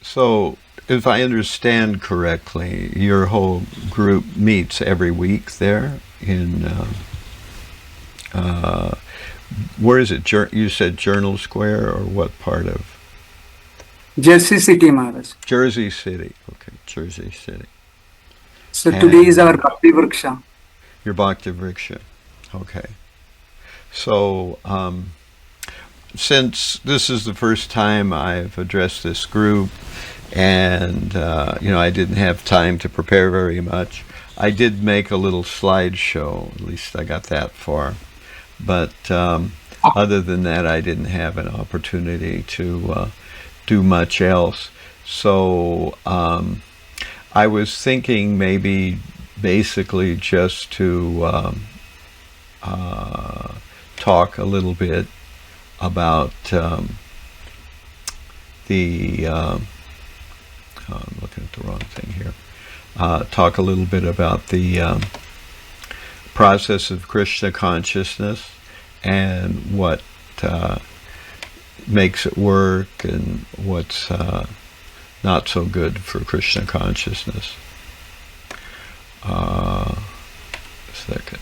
So, if I understand correctly, your whole group meets every week there in, where is it? You said Journal Square, or what part of? Jersey City, Maharaj. Jersey City. Okay, Jersey City. So today is our Bhakti Vriksha. Your Bhakti Vriksha. Okay. So, since this is the first time I've addressed this group, and I didn't have time to prepare very much, I did make a little slideshow. At least I got that far. But other than that, I didn't have an opportunity to do much else. So I was thinking maybe basically just to talk a little bit about I'm looking at the wrong thing here. Talk a little bit about the process of Krishna consciousness and what makes it work and what's not so good for Krishna consciousness. A second.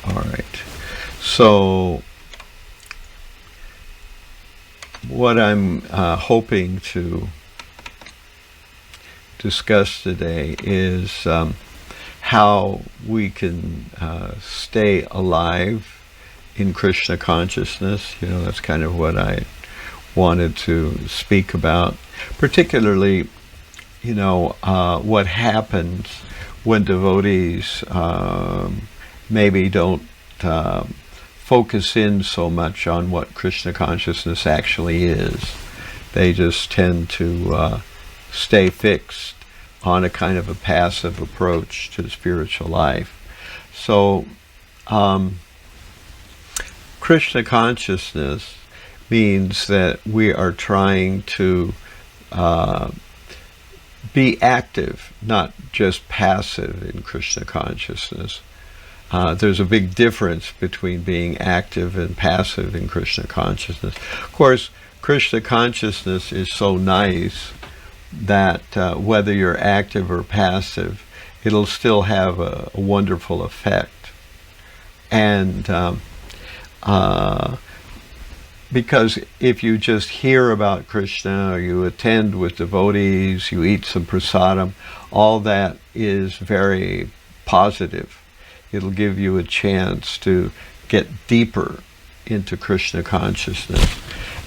All right. So what I'm hoping to discuss today is how we can stay alive in Krishna consciousness. That's kind of what I wanted to speak about. Particularly, what happens when devotees maybe don't focus in so much on what Krishna consciousness actually is. They just tend to stay fixed on a kind of a passive approach to spiritual life. So, Krishna consciousness means that we are trying to be active, not just passive in Krishna consciousness. There's a big difference between being active and passive in Krishna consciousness. Of course, Krishna consciousness is so nice that whether you're active or passive, it'll still have a wonderful effect. And because if you just hear about Krishna, or you attend with devotees, you eat some prasadam, all that is very positive. It'll give you a chance to get deeper into Krishna consciousness.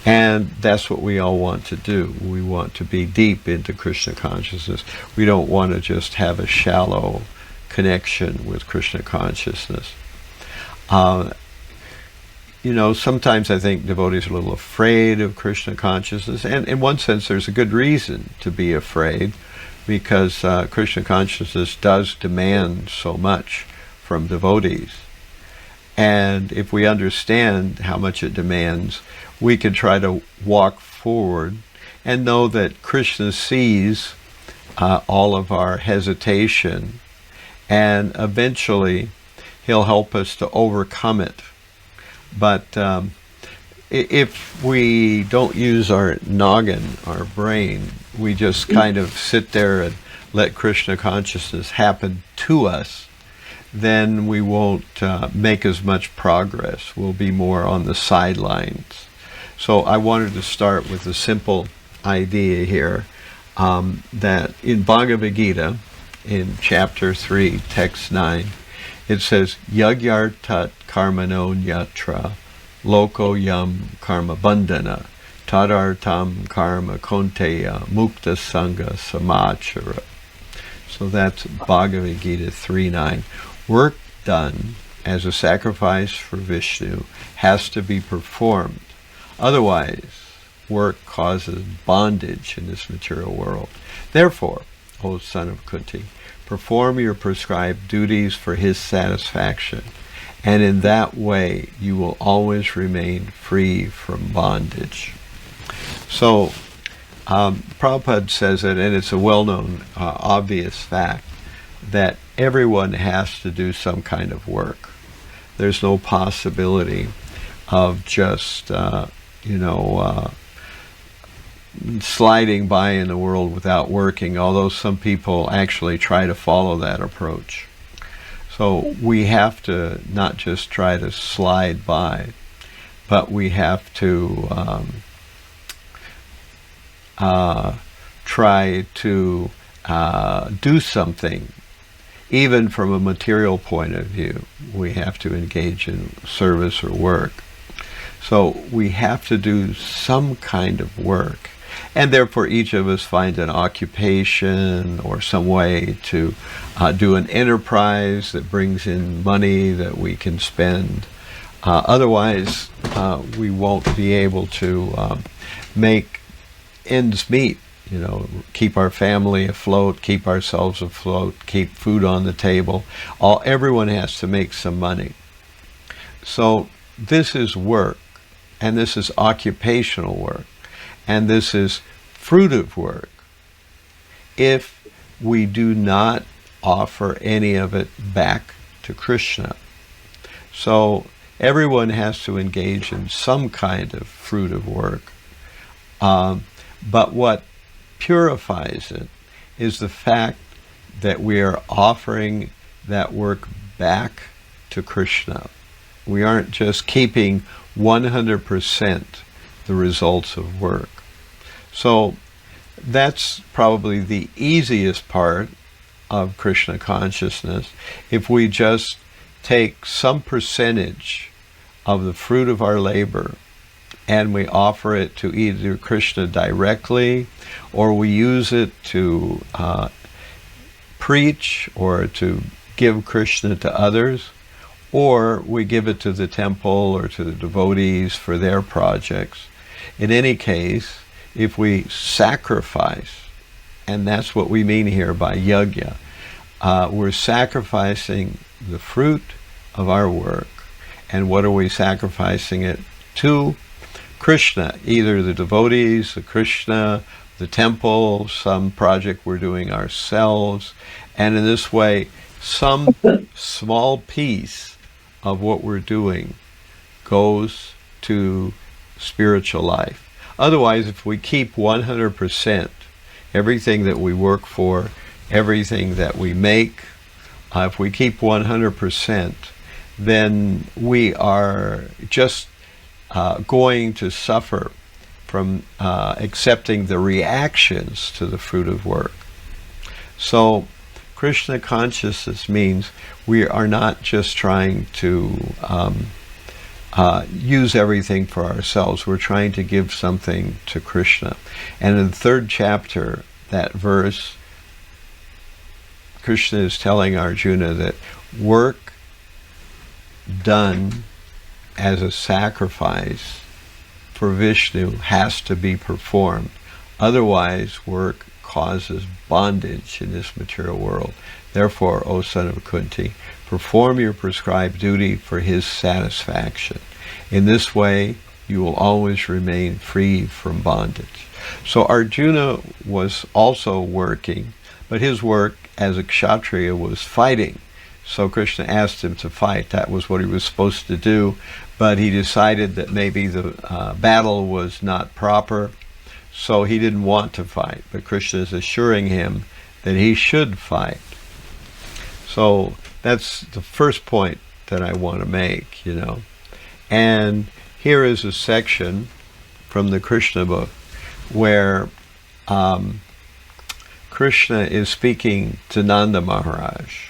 And that's what we all want to do. We want to be deep into Krishna consciousness. We don't want to just have a shallow connection with Krishna consciousness. Sometimes I think devotees are a little afraid of Krishna consciousness. And in one sense, there's a good reason to be afraid, because Krishna consciousness does demand so much from devotees. And if we understand how much it demands, we can try to walk forward and know that Krishna sees all of our hesitation, and eventually he'll help us to overcome it. But if we don't use our noggin, our brain, we just kind of sit there and let Krishna consciousness happen to us, then we won't make as much progress. We'll be more on the sidelines. So I wanted to start with a simple idea here, that in Bhagavad Gita, in chapter 3, text 9, it says, Yagyartat karmano nyatra loko yam karma bandhana tadartam karma konteya mukta sangha samachara. So that's Bhagavad Gita 3:9. Work done as a sacrifice for Vishnu has to be performed. Otherwise, work causes bondage in this material world. Therefore, O son of Kunti, perform your prescribed duties for his satisfaction, and in that way you will always remain free from bondage. So, Prabhupada says it, and it's a well-known, obvious fact, that everyone has to do some kind of work. There's no possibility of just sliding by in the world without working, although some people actually try to follow that approach. So we have to not just try to slide by, but we have to try to do something. Even from a material point of view, we have to engage in service or work. So we have to do some kind of work. And therefore each of us find an occupation or some way to do an enterprise that brings in money that we can spend. Otherwise, we won't be able to make ends meet. Keep our family afloat, keep ourselves afloat, keep food on the table. Everyone has to make some money. So this is work, and this is occupational work, and this is fruitive work. If we do not offer any of it back to Krishna. So everyone has to engage in some kind of fruitive work. But what purifies it is the fact that we are offering that work back to Krishna. We aren't just keeping 100% the results of work. So that's probably the easiest part of Krishna consciousness. If we just take some percentage of the fruit of our labor and we offer it to either Krishna directly, or we use it to preach or to give Krishna to others, or we give it to the temple or to the devotees for their projects. In any case, if we sacrifice, and that's what we mean here by yajna, we're sacrificing the fruit of our work. And what are we sacrificing it to? Krishna, either the devotees, the Krishna, the temple, some project we're doing ourselves, and in this way, some small piece of what we're doing goes to spiritual life. Otherwise, if we keep 100%, everything that we work for, everything that we make, if we keep 100%, then we are just going to suffer from accepting the reactions to the fruit of work. So Krishna consciousness means we are not just trying to use everything for ourselves. We're trying to give something to Krishna. And in the third chapter, that verse, Krishna is telling Arjuna that work done as a sacrifice for Vishnu has to be performed. Otherwise, work causes bondage in this material world. Therefore, O son of Kunti, perform your prescribed duty for his satisfaction. In this way, you will always remain free from bondage. So Arjuna was also working, but his work as a kshatriya was fighting. So Krishna asked him to fight. That was what he was supposed to do, but he decided that maybe the battle was not proper, so he didn't want to fight. But Krishna is assuring him that he should fight. So that's the first point that I want to make, And here is a section from the Krishna book where Krishna is speaking to Nanda Maharaj.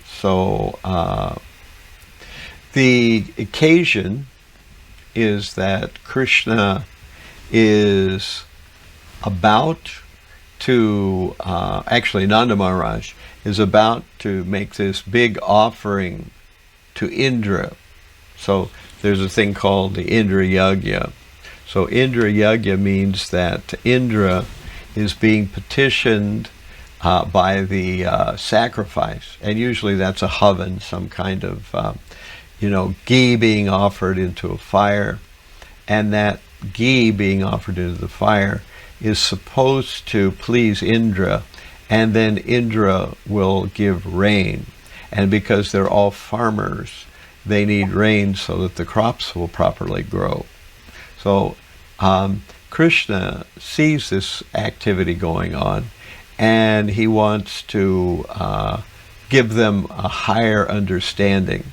So the occasion is that Krishna is about to, actually Nanda Maharaj is about to make this big offering to Indra. So there's a thing called the Indra Yajna. So Indra Yajna means that Indra is being petitioned by the sacrifice, and usually that's a havan, some kind of ghee being offered into a fire, and that ghee being offered into the fire is supposed to please Indra, and then Indra will give rain. And because they're all farmers, they need rain so that the crops will properly grow. So Krishna sees this activity going on, and he wants to give them a higher understanding.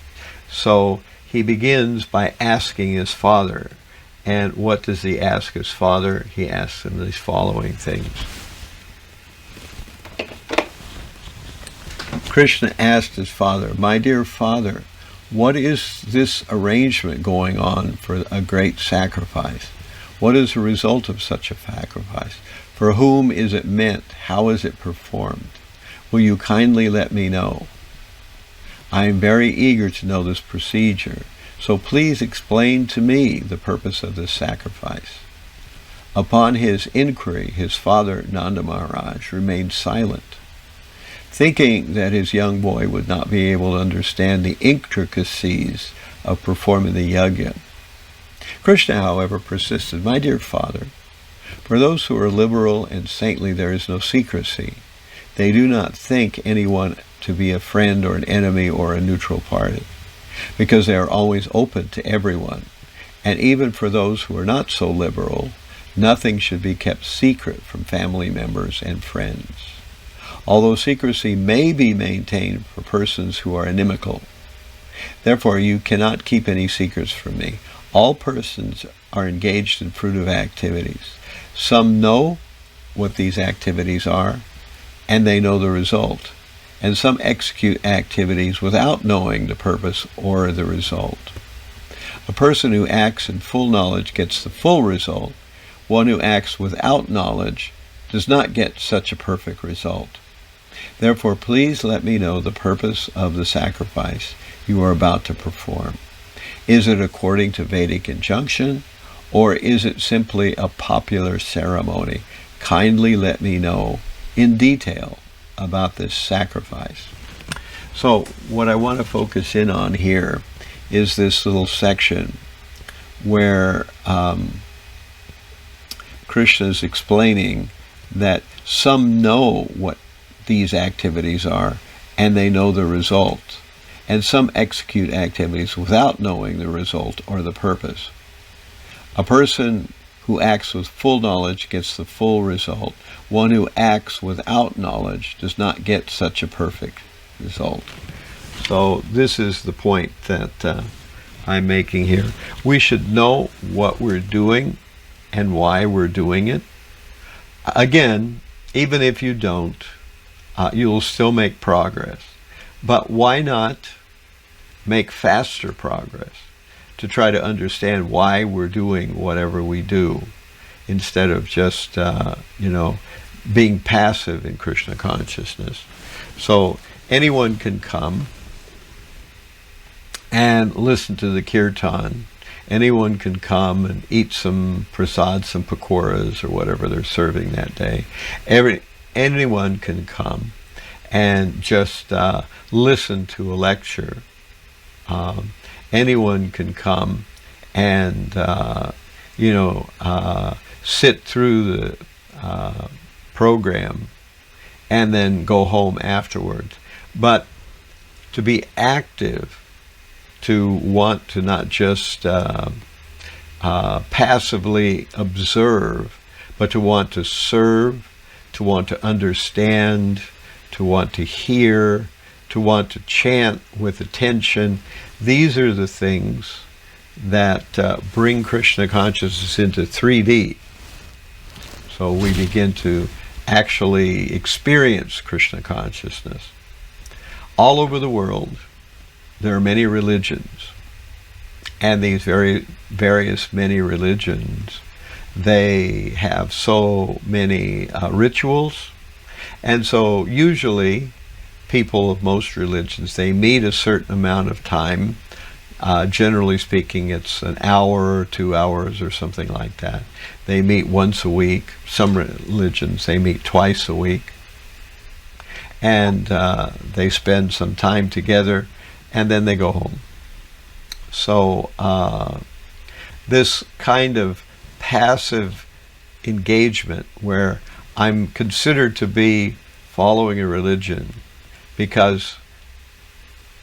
So he begins by asking his father. And what does he ask his father? He asks him these following things. Krishna asked his father, "My dear father, what is this arrangement going on for a great sacrifice? What is the result of such a sacrifice? For whom is it meant? How is it performed? Will you kindly let me know? I am very eager to know this procedure, so please explain to me the purpose of this sacrifice." Upon his inquiry, his father, Nanda Maharaj, remained silent, thinking that his young boy would not be able to understand the intricacies of performing the yajna. Krishna, however, persisted, "My dear father, for those who are liberal and saintly there is no secrecy. They do not think anyone to be a friend or an enemy or a neutral party, because they are always open to everyone. And even for those who are not so liberal, nothing should be kept secret from family members and friends. Although secrecy may be maintained for persons who are inimical. Therefore you cannot keep any secrets from me. All persons are engaged in fruitive activities. Some know what these activities are, and they know the result. And some execute activities without knowing the purpose or the result. A person who acts in full knowledge gets the full result. One who acts without knowledge does not get such a perfect result. Therefore, please let me know the purpose of the sacrifice you are about to perform. Is it according to Vedic injunction, or is it simply a popular ceremony? Kindly let me know in detail about this sacrifice." So what I want to focus in on here is this little section where Krishna is explaining that some know what these activities are and they know the result, and some execute activities without knowing the result or the purpose. A person who acts with full knowledge gets the full result. One who acts without knowledge does not get such a perfect result. So this is the point that I'm making here. We should know what we're doing and why we're doing it. Again, even if you don't, you'll still make progress. But why not make faster progress to try to understand why we're doing whatever we do, instead of just, being passive in Krishna consciousness. So anyone can come and listen to the kirtan. Anyone can come and eat some prasad, some pakoras, or whatever they're serving that day. Anyone can come and just listen to a lecture. Anyone can come and sit through the program and then go home afterwards. But to be active, to want to not just passively observe, but to want to serve, to want to understand, to want to hear, to want to chant with attention. These are the things that bring Krishna consciousness into 3D. So we begin to actually experience Krishna consciousness. All over the world, there are many religions. And these various many religions, they have so many rituals. And so usually people of most religions, they meet a certain amount of time. Generally speaking, it's an hour or 2 hours or something like that. They meet once a week. Some religions, they meet twice a week. And they spend some time together, and then they go home. So this kind of passive engagement, where I'm considered to be following a religion because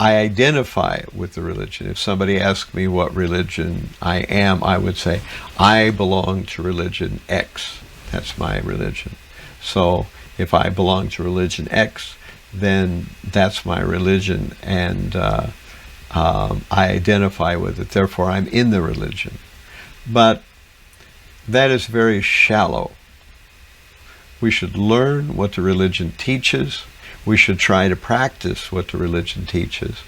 I identify with the religion. If somebody asked me what religion I am, I would say, I belong to religion X. That's my religion. So if I belong to religion X, then that's my religion, and I identify with it. Therefore, I'm in the religion. But that is very shallow. We should learn what the religion teaches. We should try to practice what the religion teaches.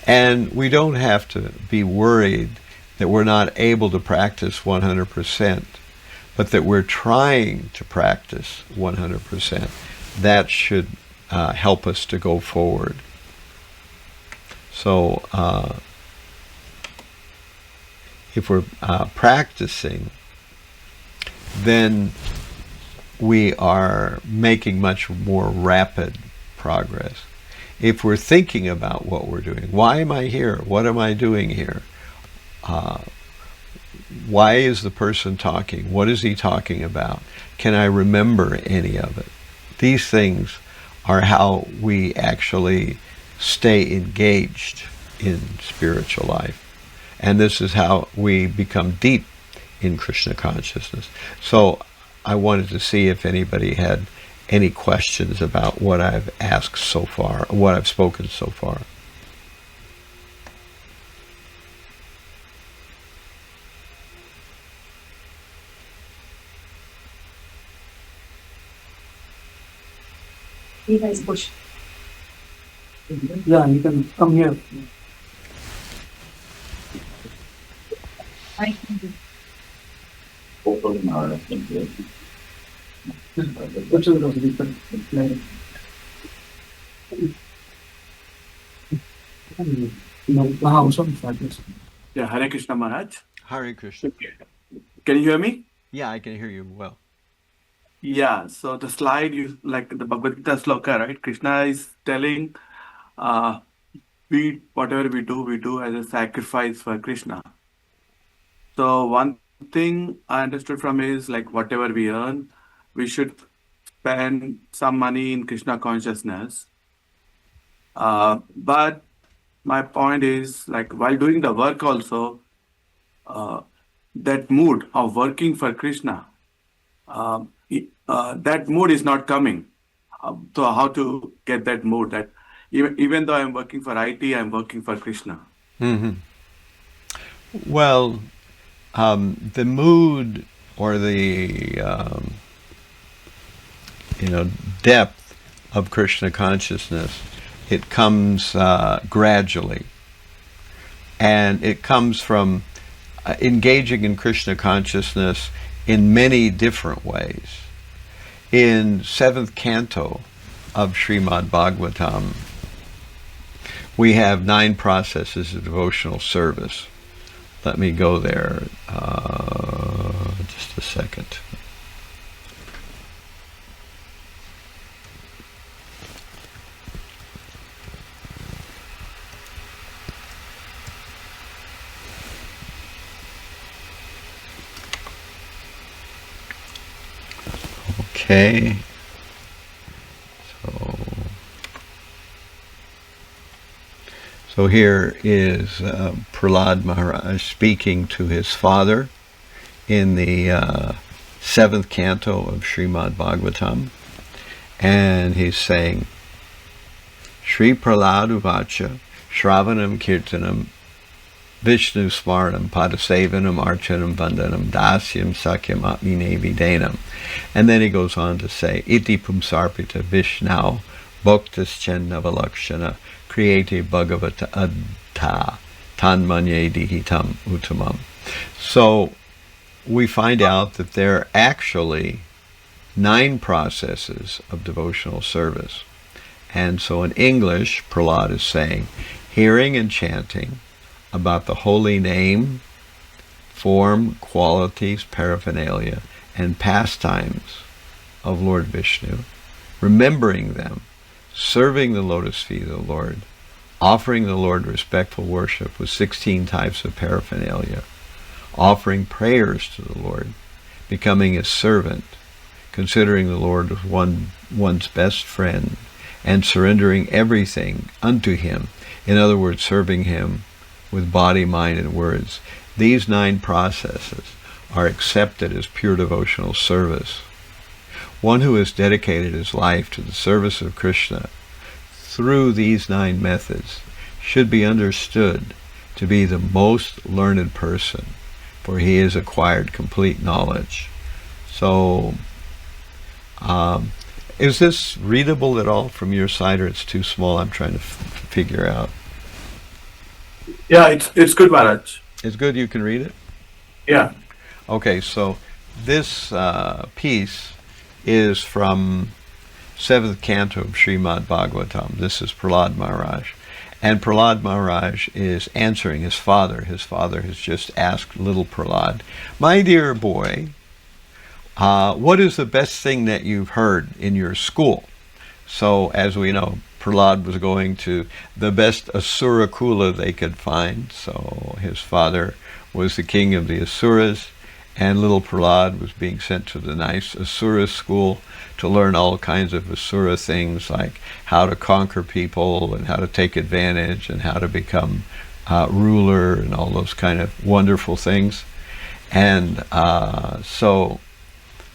And we don't have to be worried that we're not able to practice 100%, but that we're trying to practice 100%. That should help us to go forward. So if we're practicing, then we are making much more rapid progress. If we're thinking about what we're doing, why am I here? What am I doing here? Why is the person talking? What is he talking about? Can I remember any of it? These things are how we actually stay engaged in spiritual life. And this is how we become deep in Krishna consciousness. So I wanted to see if anybody had any questions about what I've asked so far, what I've spoken so far. Yeah, you can come here. Yeah, Hare Krishna Maharaj. Hare Krishna. Can you hear me? Yeah, I can hear you well. Yeah, so the slide, you like the Bhagavad Gita sloka, right? Krishna is telling, whatever we do as a sacrifice for Krishna. So one thing I understood from is like whatever we earn, we should spend some money in Krishna consciousness. But my point is like while doing the work also, that mood of working for Krishna, that mood is not coming. So how to get that mood that even though I'm working for IT, I'm working for Krishna. Mm-hmm. Well, the mood or the depth of Krishna consciousness, it comes gradually, and it comes from engaging in Krishna consciousness in many different ways. In 7th canto of Srimad Bhagavatam, we have 9 processes of devotional service. Let me go there just a second. Okay. So here is Prahlad Maharaj speaking to his father in the 7th canto of Srimad Bhagavatam, and he's saying, Shri Prahlad Uvacha Shravanam Kirtanam Vishnu Smaranam Padasevanam Archanam Vandanam Dasyam Sakyam Atmine Videnam. And then he goes on to say, Iti Pumsarpita Vishnau Bhaktas Channavalakshana Kriyate Bhagavata Adha Tanmanye Dihitam Uttamam. So we find out that there are actually 9 processes of devotional service. And so in English, Prahlad is saying, hearing and chanting about the holy name, form, qualities, paraphernalia, and pastimes of Lord Vishnu, remembering them, serving the lotus feet of the Lord, offering the Lord respectful worship with 16 types of paraphernalia, offering prayers to the Lord, becoming his servant, considering the Lord as one's best friend, and surrendering everything unto him In other words, serving him with body, mind, and words. These 9 processes are accepted as pure devotional service. One who has dedicated his life to the service of Krishna through these 9 methods should be understood to be the most learned person, for he has acquired complete knowledge. So, is this readable at all from your side, or it's too small? I'm trying to figure out. Yeah, it's good, Maharaj. It's good, you can read it? Yeah. Okay, so this piece is from 7th canto of Srimad Bhagavatam. This is Prahlad Maharaj. And Prahlad Maharaj is answering his father. His father has just asked little Prahlad, "My dear boy, what is the best thing that you've heard in your school?" So, as we know, Prahlad was going to the best Asura Kula they could find. So his father was the king of the Asuras, and little Prahlad was being sent to the nice Asura school to learn all kinds of Asura things, like how to conquer people and how to take advantage and how to become ruler and all those kind of wonderful things. And so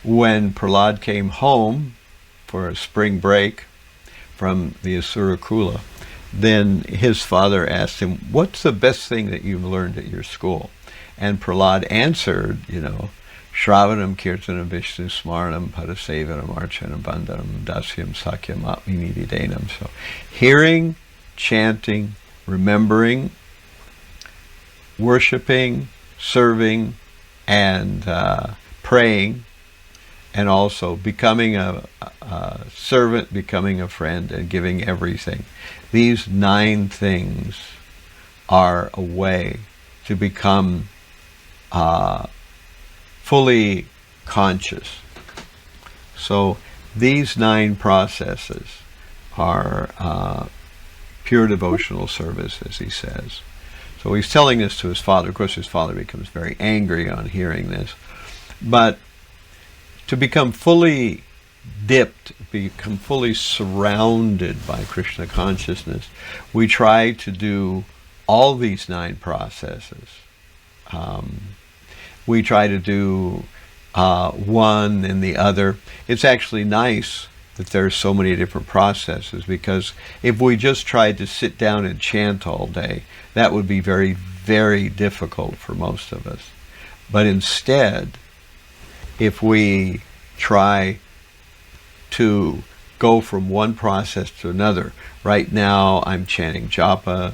when Prahlad came home for a spring break from the Asura Kula, then his father asked him, "What's the best thing that you've learned at your school?" And Prahlad answered, Shravanam Kirtanam Vishnu Smaranam Padasevanam Archanam Bandhanam Dasyam Sakyam Atminididenam. So hearing, chanting, remembering, worshipping, serving, and praying, and also becoming a servant, becoming a friend, and giving everything. These 9 things are a way to become fully conscious. So these 9 processes are pure devotional service, as he says. So he's telling this to his father. Of course, his father becomes very angry on hearing this. But to become fully dipped, become fully surrounded by Krishna consciousness, we try to do all these 9 processes. We try to do one and the other. It's actually nice that there's so many different processes, because if we just tried to sit down and chant all day, that would be very, very difficult for most of us. But instead, if we try to go from one process to another, right now I'm chanting japa,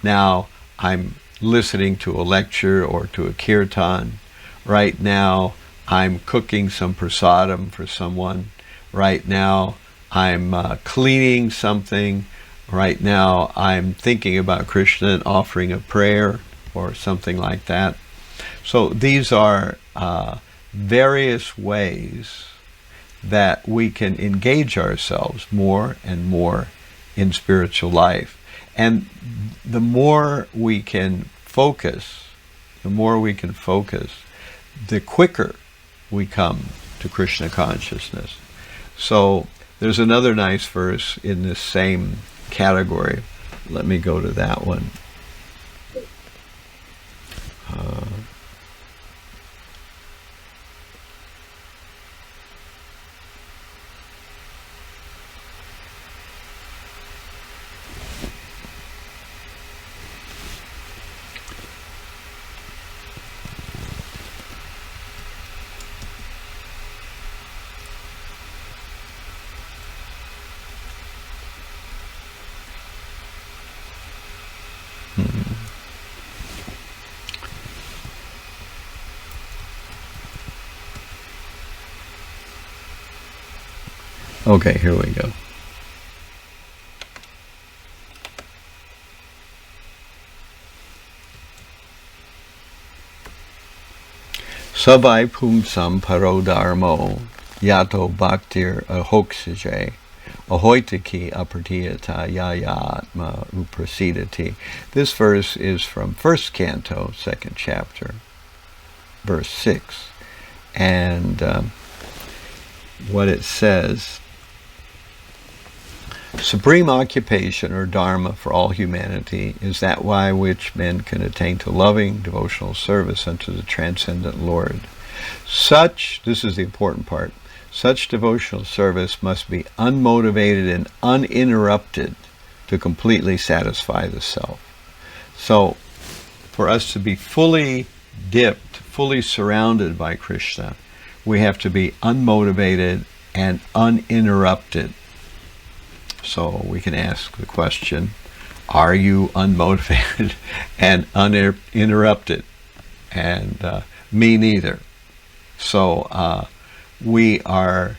now I'm listening to a lecture or to a kirtan, right now I'm cooking some prasadam for someone, right now I'm cleaning something, right now I'm thinking about Krishna and offering a prayer or something like that. So these are various ways that we can engage ourselves more and more in spiritual life. And the more we can focus, the quicker we come to Krishna consciousness. So there's another nice verse in this same category. Let me go to that one. Okay, here we go. Sabai pumsam parodharmo yato bhaktir ahoksije ahoitaki apratiyata yayatma uprasidati. This verse is from 1st canto, 2nd chapter, verse 6. And what it says, supreme occupation or dharma for all humanity is that by which men can attain to loving devotional service unto the transcendent Lord. Such, this is the important part, such devotional service must be unmotivated and uninterrupted to completely satisfy the self. So, for us to be fully dipped, fully surrounded by Krishna, we have to be unmotivated and uninterrupted. So we can ask the question, are you unmotivated and uninterrupted? And me neither. So we are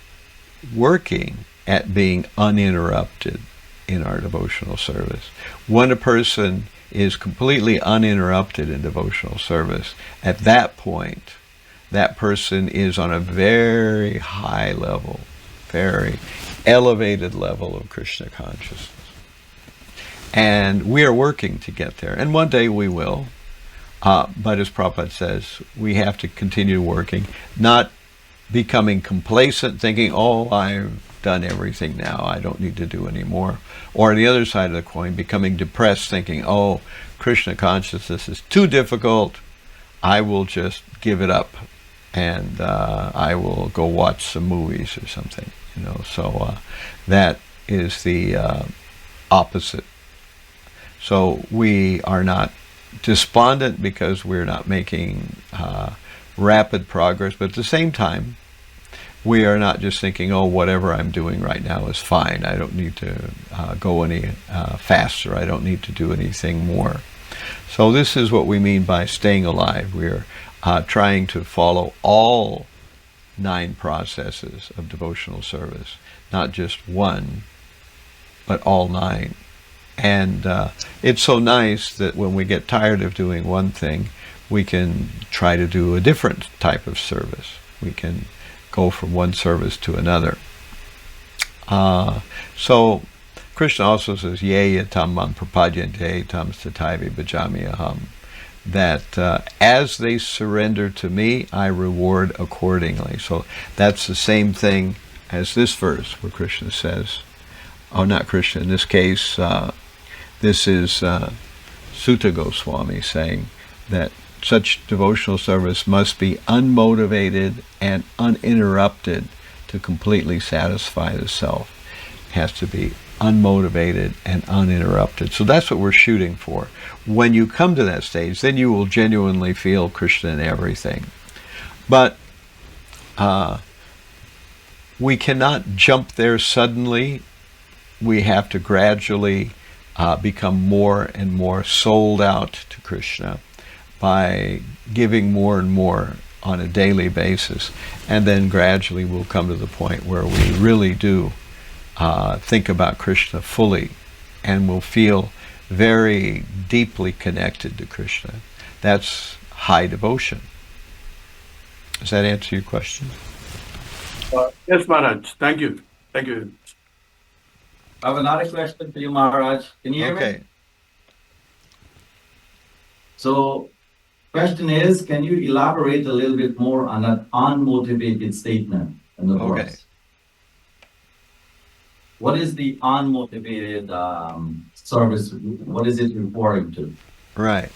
working at being uninterrupted in our devotional service. When a person is completely uninterrupted in devotional service, at that point, that person is on a very high level, very elevated level of Krishna consciousness. And we are working to get there. And one day we will. But as Prabhupada says, we have to continue working, not becoming complacent, thinking, oh, I've done everything now, I don't need to do any more. Or on the other side of the coin, becoming depressed, thinking, oh, Krishna consciousness is too difficult, I will just give it up, and I will go watch some movies or something. So that is the opposite. So we are not despondent because we're not making rapid progress, but at the same time, we are not just thinking, oh, whatever I'm doing right now is fine. I don't need to go any faster. I don't need to do anything more. So this is what we mean by staying alive. We're trying to follow all 9 processes of devotional service, not just one, but all 9. And it's so nice that when we get tired of doing one thing, we can try to do a different type of service. We can go from one service to another. So Krishna also says, Ye yatam mam prapadyante tam stataivi bhajami aham, that as they surrender to me, I reward accordingly. So that's the same thing as this verse where Krishna says, oh, not Krishna, in this case, this is Sutta Goswami saying that such devotional service must be unmotivated and uninterrupted to completely satisfy the self. It has to be unmotivated and uninterrupted. So that's what we're shooting for. When you come to that stage, then you will genuinely feel Krishna in everything. But we cannot jump there suddenly. We have to gradually become more and more sold out to Krishna by giving more and more on a daily basis. And then gradually we'll come to the point where we really do think about Krishna fully, and will feel very deeply connected to Krishna. That's high devotion. Does that answer your question? Yes, Maharaj. Thank you. Thank you. I have another question for you, Maharaj. Can you hear me? So, question is, can you elaborate a little bit more on that unmotivated statement in the verse? What is the unmotivated service? What is it referring to? Right.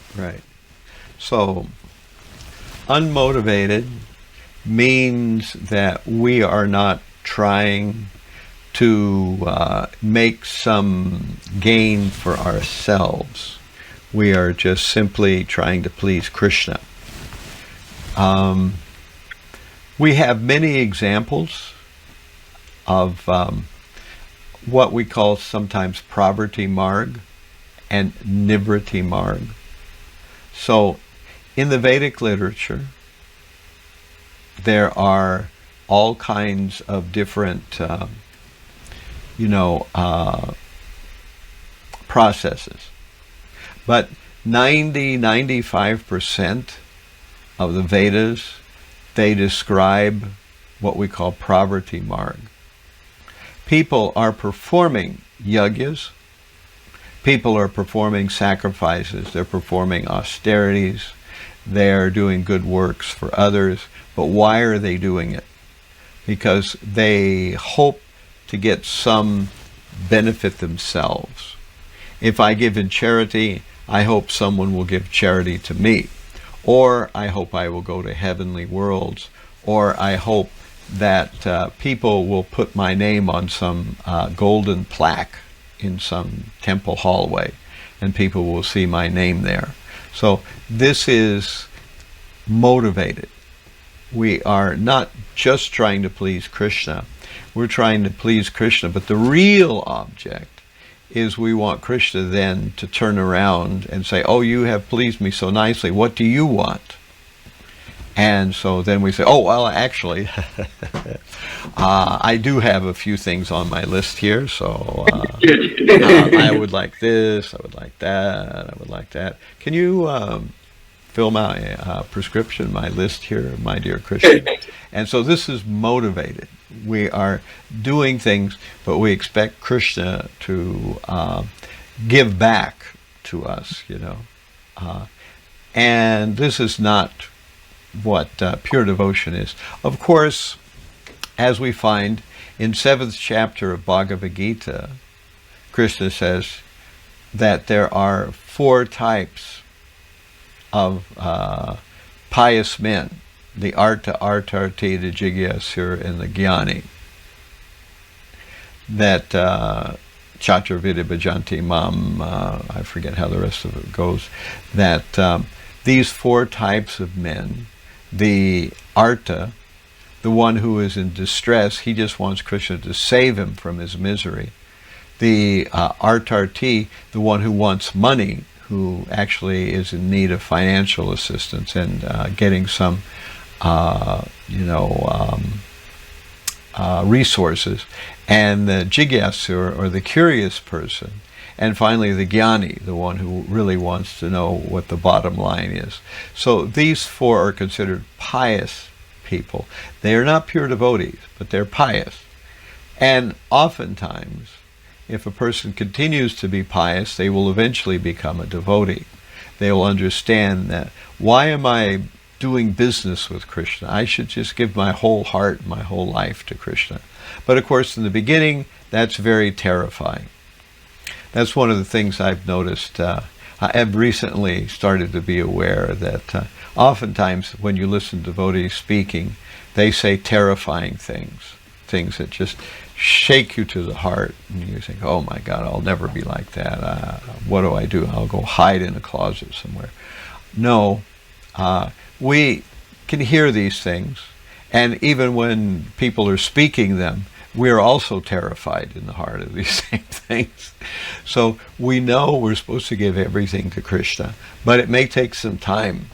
So, unmotivated means that we are not trying to make some gain for ourselves. We are just simply trying to please Krishna. We have many examples of what we call sometimes Pravrti Marg and Nivriti Marg. So in the Vedic literature, there are all kinds of different processes. But 95% of the Vedas, they describe what we call Pravrti Marg. People are performing yagyas, people are performing sacrifices, they're performing austerities, they're doing good works for others, but why are they doing it? Because they hope to get some benefit themselves. If I give in charity, I hope someone will give charity to me. Or I hope I will go to heavenly worlds. Or I hope that people will put my name on some golden plaque in some temple hallway, and people will see my name there. So this is motivated. We are not just trying to please Krishna. We're trying to please Krishna, but the real object is we want Krishna then to turn around and say, oh, you have pleased me so nicely. What do you want? And so then we say, oh, well, actually, I do have a few things on my list here. So I would like this, I would like that, I would like that. Can you fill my prescription, my list here, my dear Krishna? And so this is motivated. We are doing things, but we expect Krishna to give back to us, you know. And this is not what pure devotion is. Of course, as we find in 7th chapter of Bhagavad Gita, Krishna says that there are 4 types of pious men: the arta, artarti, the jigyasur, and the jnani. That chaturvida bhajanti mam, I forget how the rest of it goes, that these 4 types of men, the arta, the one who is in distress, he just wants Krishna to save him from his misery. The artarti, the one who wants money, who actually is in need of financial assistance and getting some, resources. And the jigyasur, or the curious person. And finally, the jnani, the one who really wants to know what the bottom line is. So these 4 are considered pious people. They are not pure devotees, but they're pious. And oftentimes, if a person continues to be pious, they will eventually become a devotee. They will understand that, why am I doing business with Krishna? I should just give my whole heart, my whole life to Krishna. But of course, in the beginning, that's very terrifying. That's one of the things I've noticed. I have recently started to be aware that oftentimes when you listen to devotees speaking, they say terrifying things, things that just shake you to the heart, and you think, oh my God, I'll never be like that. What do? I'll go hide in a closet somewhere. No, we can hear these things, and even when people are speaking them, we're also terrified in the heart of these same things. So we know we're supposed to give everything to Krishna, but it may take some time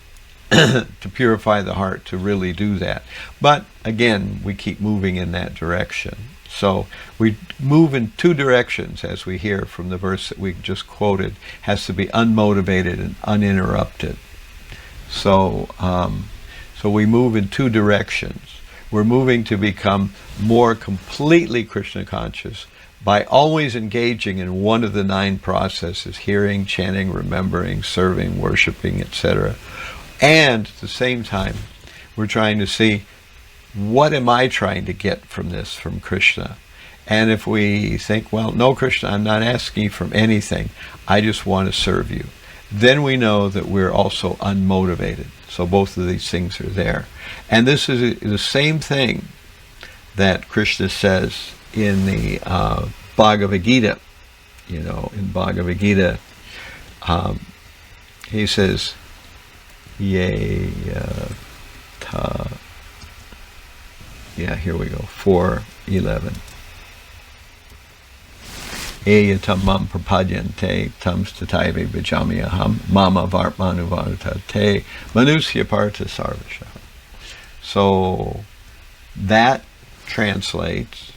to purify the heart to really do that. But again, we keep moving in that direction. So we move in 2 directions, as we hear from the verse that we just quoted. Has to be unmotivated and uninterrupted. So we move in 2 directions. We're moving to become more completely Krishna conscious by always engaging in one of the 9 processes: hearing, chanting, remembering, serving, worshiping, etc. And at the same time, we're trying to see, what am I trying to get from this, from Krishna? And if we think, well, no, Krishna, I'm not asking you for anything, I just want to serve you, then we know that we're also unmotivated. So both of these things are there. And this is the same thing that Krishna says in the Bhagavad Gita. You know, in Bhagavad Gita, he says, here we go, 4:11. Eyatam mam prapadyante tam stataive bhajamyaham mama vartmanuvartate manusya partha sarvasha. So that translates,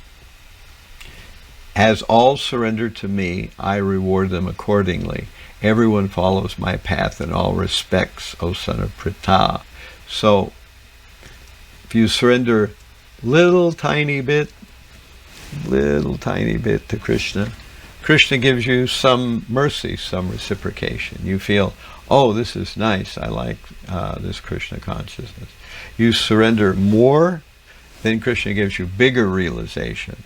as all surrender to me, I reward them accordingly. Everyone follows my path in all respects, O son of Pritha. So if you surrender little tiny bit to Krishna, Krishna gives you some mercy, some reciprocation. You feel, oh, this is nice, I like this Krishna consciousness. You surrender more, then Krishna gives you bigger realization.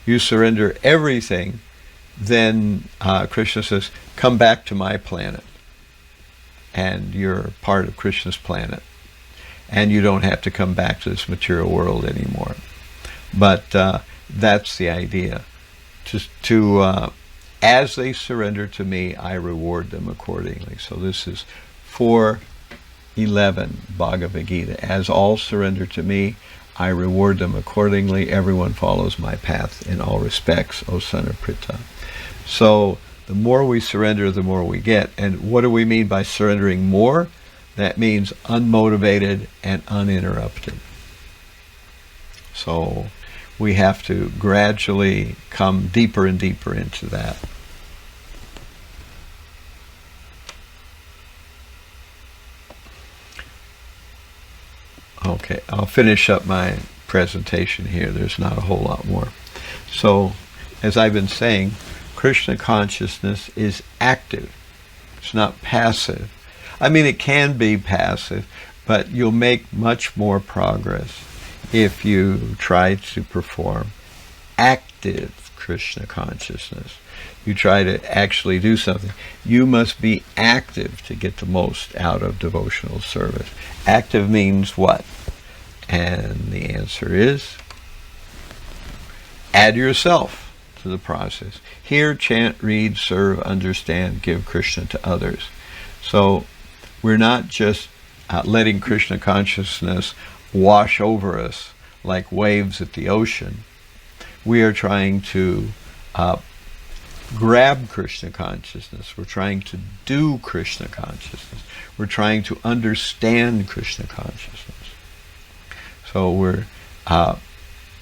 You surrender everything, then Krishna says, come back to my planet. And you're part of Krishna's planet. And you don't have to come back to this material world anymore. But that's the idea. As they surrender to me, I reward them accordingly. So this is 4:11 Bhagavad Gita. As all surrender to me, I reward them accordingly. Everyone follows my path in all respects, O son of Pritha. So the more we surrender, the more we get. And what do we mean by surrendering more? That means unmotivated and uninterrupted. So we have to gradually come deeper and deeper into that. Okay, I'll finish up my presentation here. There's not a whole lot more. So, as I've been saying, Krishna consciousness is active. It's not passive. I mean, it can be passive, but you'll make much more progress if you try to perform active Krishna consciousness. You try to actually do something. You must be active to get the most out of devotional service. Active means what? And the answer is, add yourself to the process. Hear, chant, read, serve, understand, give Krishna to others. So we're not just letting Krishna consciousness wash over us like waves at the ocean. We are trying to grab Krishna consciousness. We're trying to do Krishna consciousness. We're trying to understand Krishna consciousness. So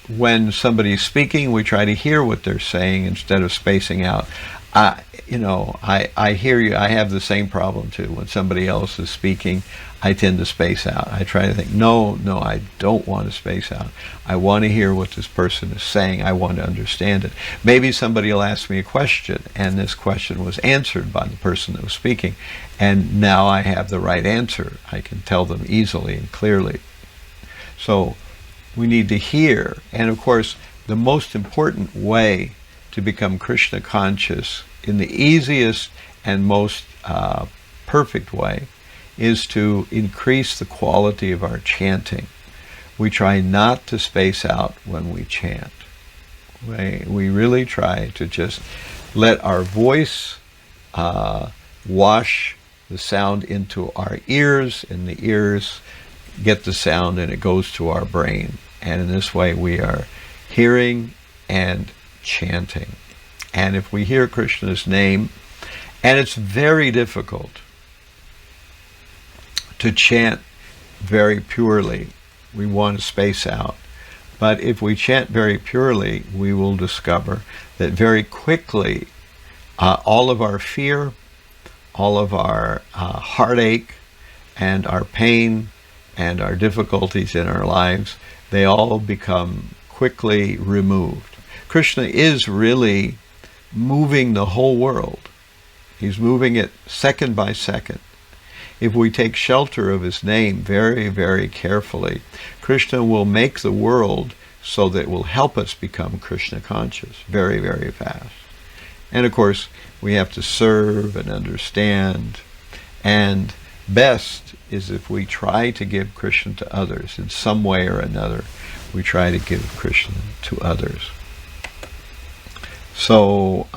when somebody's speaking, we try to hear what they're saying instead of spacing out. I hear you. I have the same problem too. When somebody else is speaking, I tend to space out. I try to think, no, I don't want to space out. I want to hear what this person is saying. I want to understand it. Maybe somebody will ask me a question, and this question was answered by the person that was speaking, and now I have the right answer. I can tell them easily and clearly. So we need to hear, and of course, the most important way to become Krishna conscious in the easiest and most perfect way is to increase the quality of our chanting. We try not to space out when we chant. We really try to just let our voice wash the sound into our ears, and the ears get the sound and it goes to our brain. And in this way we are hearing and chanting. And if we hear Krishna's name, and it's very difficult to chant very purely, we want to space out. But if we chant very purely, we will discover that very quickly all of our fear, all of our heartache, and our pain, and our difficulties in our lives, they all become quickly removed. Krishna is really moving the whole world. He's moving it second by second. If we take shelter of his name very, very carefully, Krishna will make the world so that it will help us become Krishna conscious very, very fast. And of course, we have to serve and understand. And best is if we try to give Krishna to others in some way or another. We try to give Krishna to others. So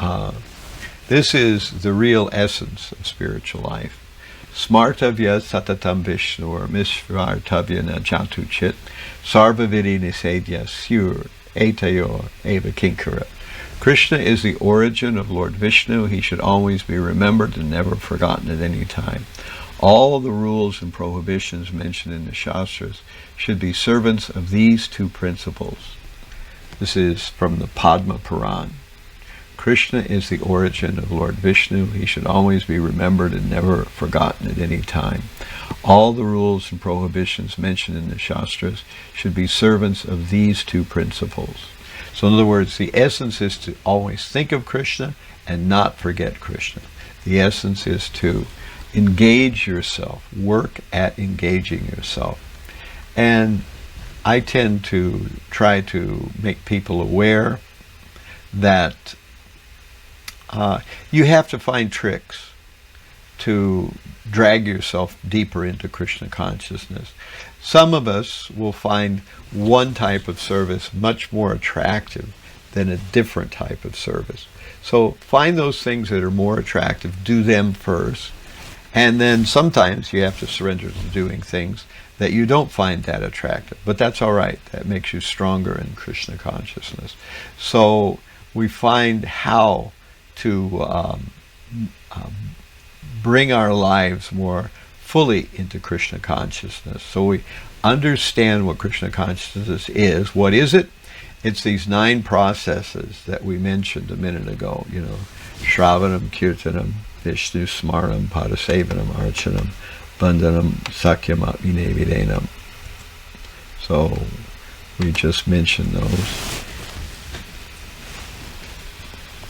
this is the real essence of spiritual life. Smartavya satatam Vishnur mishvartavya na jantu chit sarvavidi nisedya sur etayor eva kinkara. Krishna is the origin of Lord Vishnu. He should always be remembered and never forgotten at any time. All the rules and prohibitions mentioned in the Shastras should be servants of these two principles. This is from the Padma Puran. Krishna is the origin of Lord Vishnu. He should always be remembered and never forgotten at any time. All the rules and prohibitions mentioned in the Shastras should be servants of these two principles. So in other words, the essence is to always think of Krishna and not forget Krishna. The essence is to engage yourself, work at engaging yourself. And I tend to try to make people aware that you have to find tricks to drag yourself deeper into Krishna consciousness. Some of us will find one type of service much more attractive than a different type of service. So find those things that are more attractive, do them first, and then sometimes you have to surrender to doing things that you don't find that attractive. But that's all right. That makes you stronger in Krishna consciousness. So we find how to bring our lives more fully into Krishna consciousness. So we understand what Krishna consciousness is. What is it? It's these 9 processes that we mentioned a minute ago. Shravanam, Kirtanam, Vishnu Smaranam, Padasevanam, Archanam, Bandhanam, Sakyam, Atminevidenam. So we just mentioned those.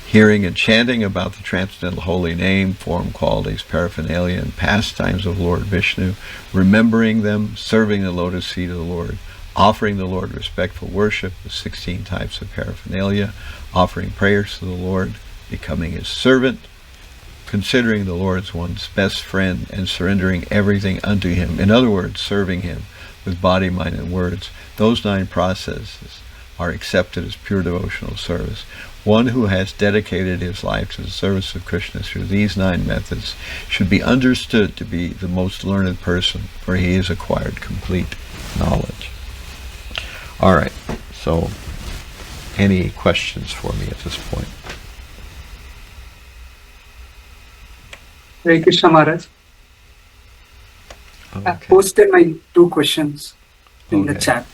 Hearing and chanting about the transcendental holy name, form, qualities, paraphernalia, and pastimes of Lord Vishnu, remembering them, serving the lotus feet of the Lord, offering the Lord respectful worship with 16 types of paraphernalia, offering prayers to the Lord, becoming his servant, considering the Lord as one's best friend, and surrendering everything unto him. In other words, serving him with body, mind, and words. Those 9 processes are accepted as pure devotional service. One who has dedicated his life to the service of Krishna through these 9 methods should be understood to be the most learned person, for he has acquired complete knowledge. All right, so any questions for me at this point? Hare Krishna Maharaj. I Okay. posted my 2 questions in the Okay. chat.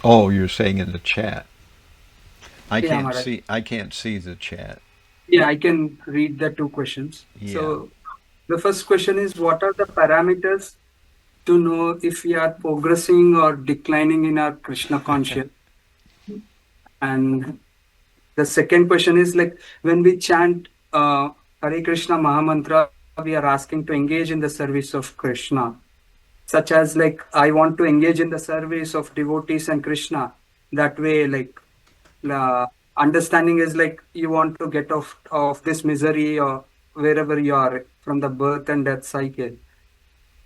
Oh, you're saying in the chat. I Yeah, can't Maharaj. see. I can't see the chat. Yeah, I can read the 2 questions. Yeah. So the first question is, what are the parameters to know if we are progressing or declining in our Krishna consciousness? And the second question is, like, when we chant Hare Krishna Mahamantra, we are asking to engage in the service of Krishna, such as, like, I want to engage in the service of devotees and Krishna. That way, like, understanding is like you want to get off of this misery or wherever you are from the birth and death cycle.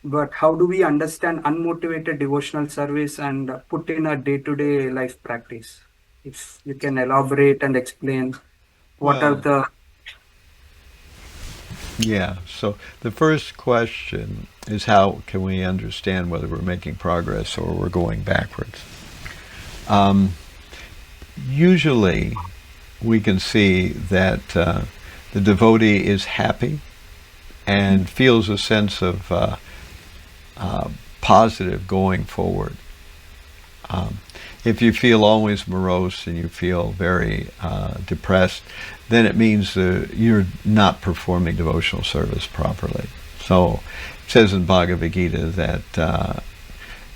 But how do we understand unmotivated devotional service and put in a day-to-day life practice? If you can elaborate and explain what are Well, the... yeah. So the first question is, how can we understand whether we're making progress or we're going backwards? Usually, we can see that the devotee is happy and feels a sense of positive going forward. If you feel always morose and you feel very depressed, then it means you're not performing devotional service properly. So it says in Bhagavad Gita that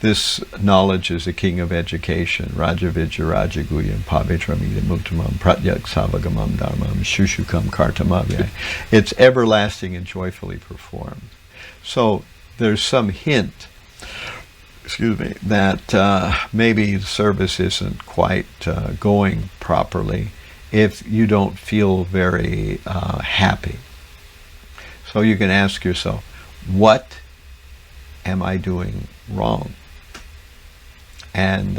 this knowledge is the king of education. Raja Vidya Raja Guyam Pavitramida Muttamam Pratyak Savagamam Dharmam Shushukam Kartamavya. It's everlasting and joyfully performed. So there's some hint, that maybe the service isn't quite going properly if you don't feel very happy. So you can ask yourself, what am I doing wrong? And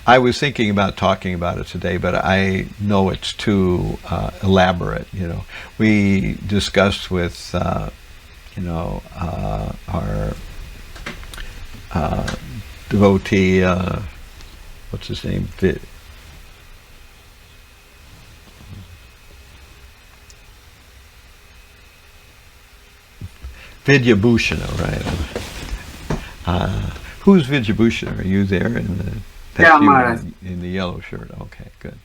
I was thinking about talking about it today, but I know it's too elaborate. We discussed with our devotee, what's his name? Vidyabhushana, right? Who's Vidyabhushana? Are you there? Yeah, you Maharaj. in the yellow shirt. Okay, good.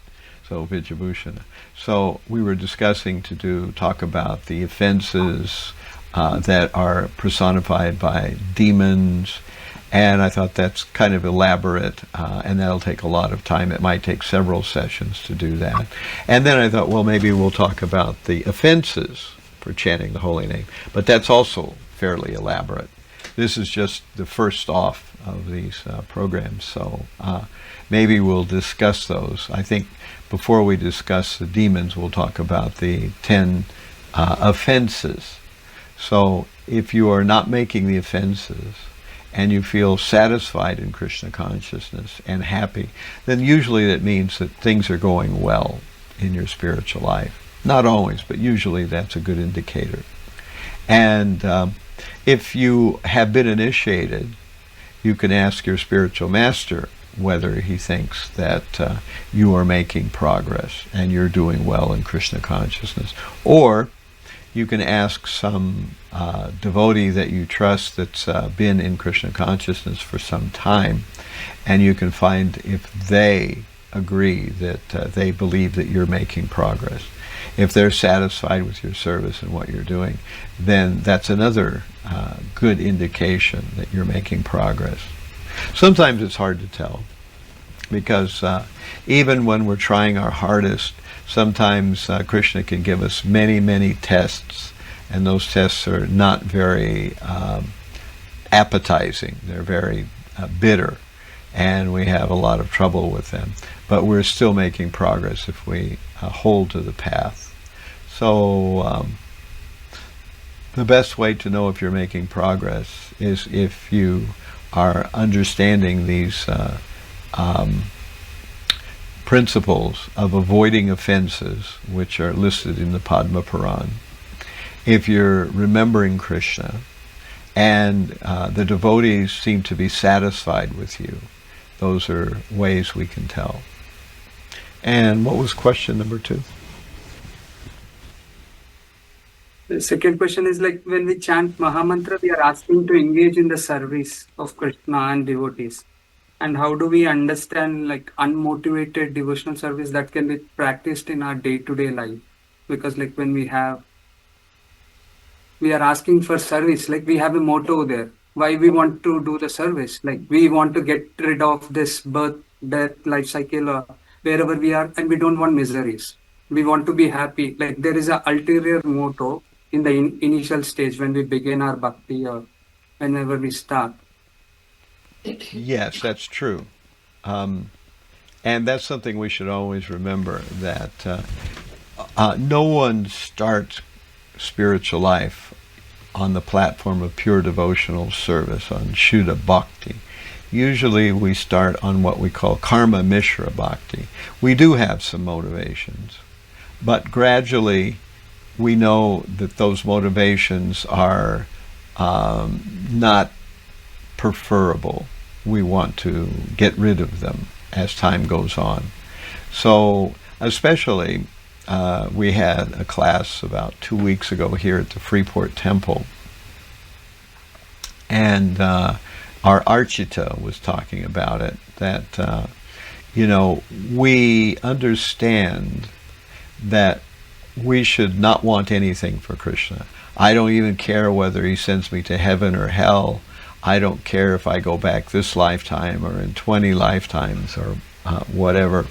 So Vidyabhushana. So we were discussing to talk about the offenses that are personified by demons, and I thought that's kind of elaborate, and that'll take a lot of time. It might take several sessions to do that. And then I thought, well, maybe we'll talk about the offenses for chanting the holy name. But that's also fairly elaborate. This is just the first off of these programs, so maybe we'll discuss those. I think before we discuss the demons, we'll talk about the 10 offenses. So if you are not making the offenses and you feel satisfied in Krishna consciousness and happy, then usually that means that things are going well in your spiritual life. Not always, but usually that's a good indicator. And if you have been initiated, you can ask your spiritual master whether he thinks that you are making progress and you're doing well in Krishna consciousness. Or you can ask some devotee that you trust that's been in Krishna consciousness for some time, and you can find if they agree that they believe that you're making progress. If they're satisfied with your service and what you're doing, then that's another good indication that you're making progress. Sometimes it's hard to tell, because even when we're trying our hardest, sometimes Krishna can give us many, many tests, and those tests are not very appetizing. They're very bitter, and we have a lot of trouble with them. But we're still making progress if we hold to the path. So the best way to know if you're making progress is if you are understanding these principles of avoiding offenses, which are listed in the Padma Puran. If you're remembering Krishna, and the devotees seem to be satisfied with you, those are ways we can tell. And what was question number 2? The second question is like, when we chant Mahamantra, we are asking to engage in the service of Krishna and devotees. And how do we understand like unmotivated devotional service that can be practiced in our day-to-day life? Because like when we are asking for service, like we have a motto there. Why we want to do the service? Like we want to get rid of this birth, death, life cycle, or wherever we are, and we don't want miseries. We want to be happy. Like there is an ulterior motto in the initial stage when we begin our bhakti or whenever we start. Yes, that's true. And that's something we should always remember, that no one starts spiritual life on the platform of pure devotional service, on Shuddha Bhakti. Usually we start on what we call Karma Mishra Bhakti. We do have some motivations, but gradually we know that those motivations are not preferable. We want to get rid of them as time goes on. So especially we had a class about 2 weeks ago here at the Freeport Temple, and our Archita was talking about it, that we understand that we should not want anything for Krishna. I don't even care whether he sends me to heaven or hell. I don't care if I go back this lifetime or in 20 lifetimes or whatever.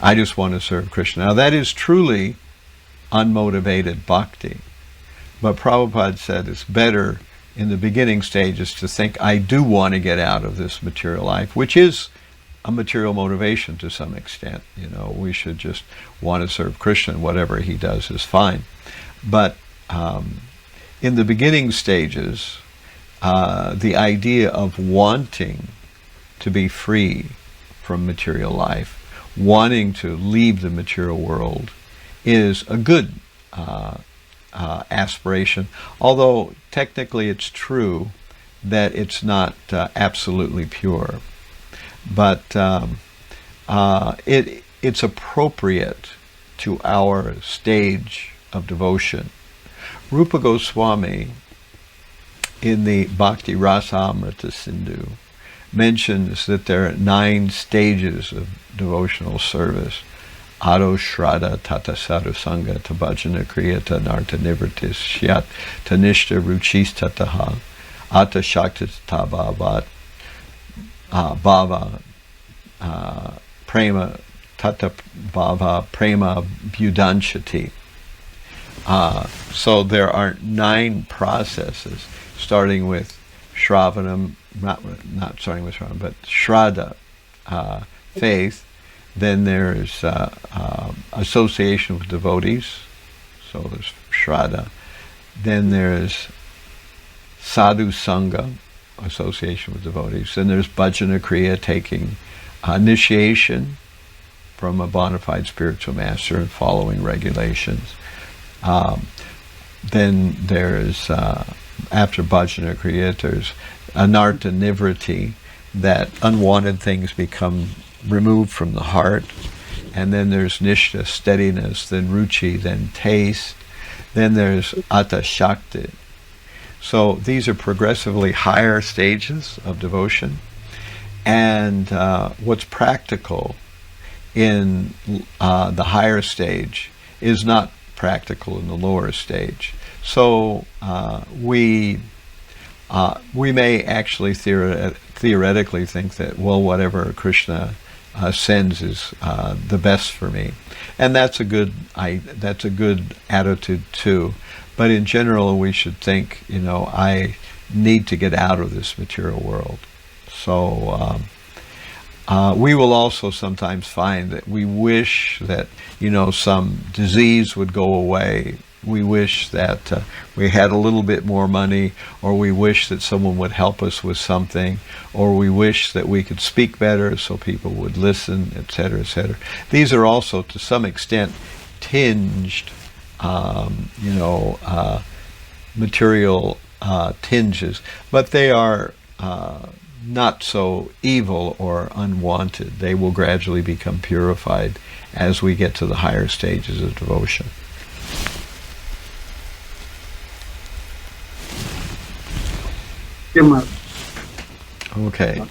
I just want to serve Krishna. Now that is truly unmotivated bhakti. But Prabhupada said it's better in the beginning stages to think, I do want to get out of this material life, which is a material motivation to some extent. We should just want to serve Krishna, and whatever he does is fine. But in the beginning stages, the idea of wanting to be free from material life, wanting to leave the material world, is a good aspiration, although technically it's true that it's not absolutely pure. But it's appropriate to our stage of devotion. Rupa Goswami, in the Bhakti Rasamrita Sindhu, mentions that there are 9 stages of devotional service. Ado Shraddha Tata Sadhusanga Tabhajana Kriya Narta Nivritis Shyat Tanishta Ruchis Tataha Ata Shakti Tabhavat Bhava Prema Tata Bhava Prema Bhudanshati. So there are 9 processes, starting with Shravanam, not starting with Shravanam, but Shraddha, faith. Then there's association with devotees, so there's Shraddha. Then there's Sadhu Sangha, association with devotees. Then there's Bhajana Kriya, taking initiation from a bona fide spiritual master and following regulations. Then there's, after Bhajana Kriya, there's Anartha Nivriti, that unwanted things become removed from the heart. And then there's Nishtha, steadiness, then Ruchi, then taste. Then there's Atta Shakti. So these are progressively higher stages of devotion. And what's practical in the higher stage is not practical in the lower stage. So we may actually theoretically think that, well, whatever Krishna sends is the best for me, and that's a good attitude too. But in general, we should think, I need to get out of this material world. So we will also sometimes find that we wish that some disease would go away. We wish that we had a little bit more money, or we wish that someone would help us with something, or we wish that we could speak better so people would listen, etc., etc. These are also, to some extent, tinged, material tinges, but they are not so evil or unwanted. They will gradually become purified as we get to the higher stages of devotion. Okay.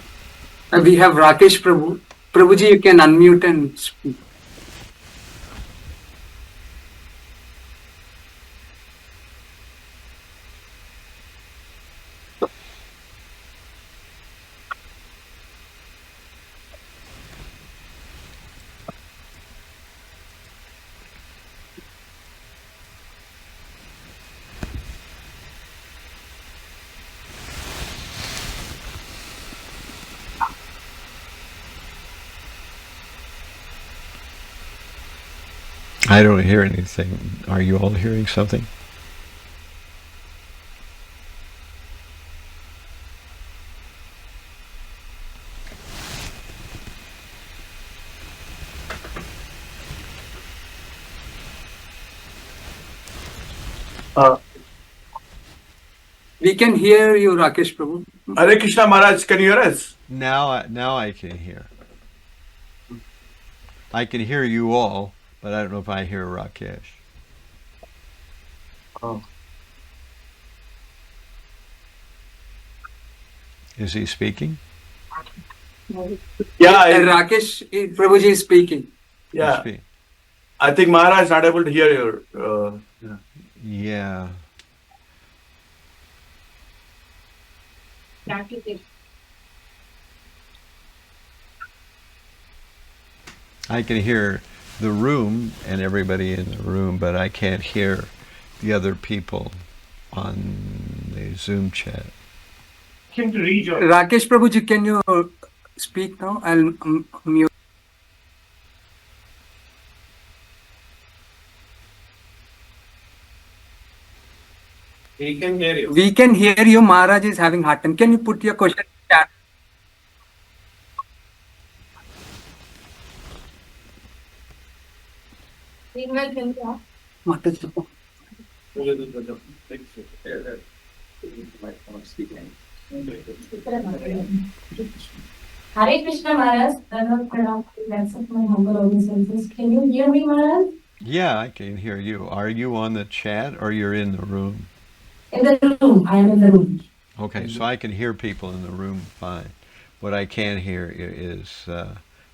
We have Rakesh Prabhu. Prabhuji, you can unmute and speak. I don't hear anything. Are you all hearing something? We can hear you, Rakesh Prabhu. Hare Krishna Maharaj, can you hear us? Now I can hear. I can hear you all, but I don't know if I hear Rakesh. Oh. Is he speaking? Yeah, And Rakesh Prabhuji is speaking. yeah. Speak. I think Maharaj is not able to hear your. Yeah. I can hear the room and everybody in the room, but I can't hear the other people on the Zoom chat. Rakesh Prabhuji, can you speak now? I'll mute. We can hear you. We can hear you. Maharaj is having hard time. Can you put your question in chat? Mataji. Hare Krishna Maharaj, that's my humble obeisances. Can you hear me, Maharaj? Yeah, I can hear you. Are you on the chat or you're in the room? In the room. I am in the room. Okay, so I can hear people in the room fine. What I can't hear is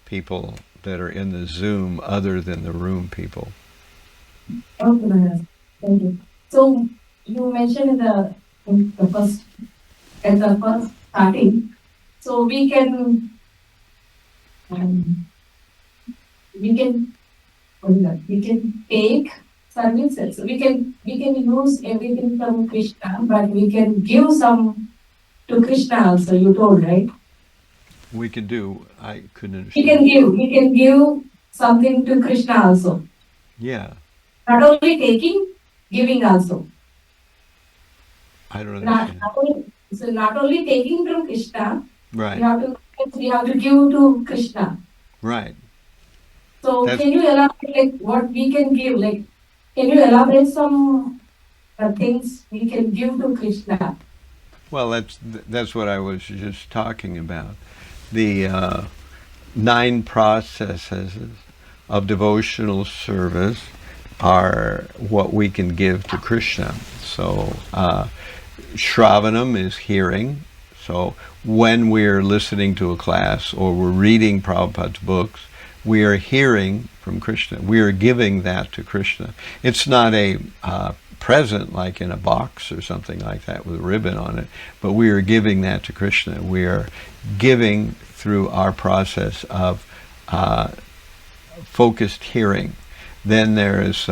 people that are in the Zoom other than the room people. Okay, Maharaj. Thank you. So you mentioned in the first starting, so we can take services. We can use everything from Krishna, but we can give some to Krishna also. You told, right? We can do. I couldn't We understand. can give something to Krishna also. Yeah, Not only taking, giving also. I don't Not, understand. not only taking from Krishna, Right, we have to give to Krishna. right. So That's can you elaborate like what we can give? Like, can you elaborate some things we can give to Krishna? well. That's what I was just talking about. The 9 processes of devotional service are what we can give to Krishna. So, Shravanam is hearing. So, when we're listening to a class or we're reading Prabhupada's books, we are hearing from Krishna. We are giving that to Krishna. It's not a present like in a box or something like that with a ribbon on it, but we are giving that to Krishna. We are giving through our process of focused hearing. Then there is